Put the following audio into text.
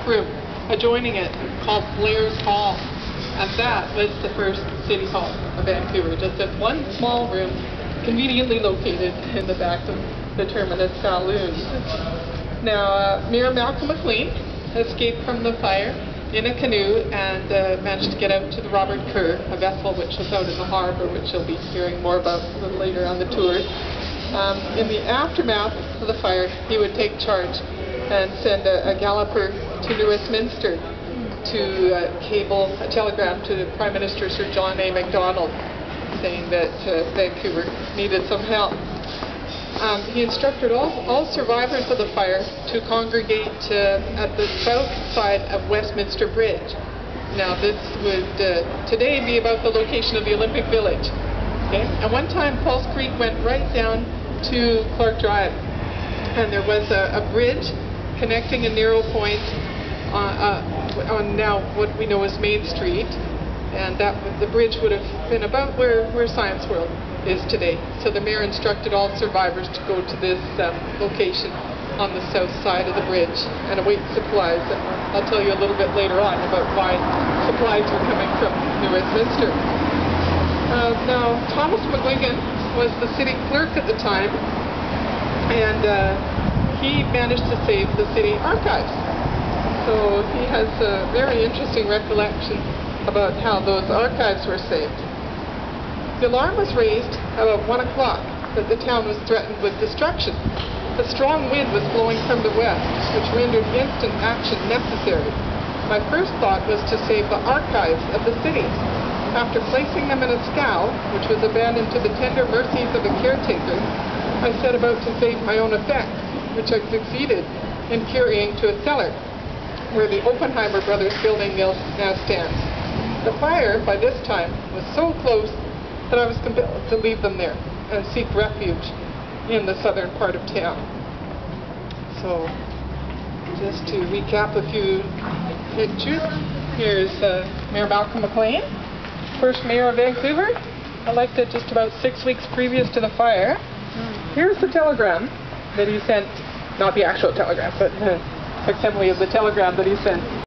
room adjoining it called Blair's Hall. And that was the first City Hall of Vancouver, just this one small room conveniently located in the back of the terminus saloon. Now, Mayor Malcolm McLean escaped from the fire in a canoe and managed to get out to the Robert Kerr, a vessel which was out in the harbour, which you'll be hearing more about a little later on the tour. In the aftermath of the fire, he would take charge and send a galloper to New Westminster to cable a telegram to Prime Minister Sir John A. Macdonald saying that Vancouver needed some help. He instructed all survivors of the fire to congregate at the south side of Westminster Bridge. Now this would today be about the location of the Olympic Village. Okay? And one time Paul's Creek went right down to Clark Drive, and there was a bridge connecting a narrow point on now what we know as Main Street, and the bridge would have been about where Science World is today. So the mayor instructed all survivors to go to this location on the south side of the bridge and await supplies. And I'll tell you a little bit later on about why supplies were coming from New Westminster. Now, Thomas McGuigan was the city clerk at the time, and he managed to save the city archives. So he has a very interesting recollection about how those archives were saved. The alarm was raised about 1 o'clock that the town was threatened with destruction. A strong wind was blowing from the west, which rendered instant action necessary. My first thought was to save the archives of the city. After placing them in a scow, which was abandoned to the tender mercies of a caretaker, I set about to save my own effects, which I succeeded in carrying to a cellar, where the Oppenheimer Brothers building now stands. The fire, by this time, was so close that I was compelled to leave them there and seek refuge in the southern part of town. So, just to recap a few pictures, here's Mayor Malcolm McLean, first mayor of Vancouver, elected just about 6 weeks previous to the fire. Here's the telegram that he sent, not the actual telegram, but a facsimile of the telegram that he sent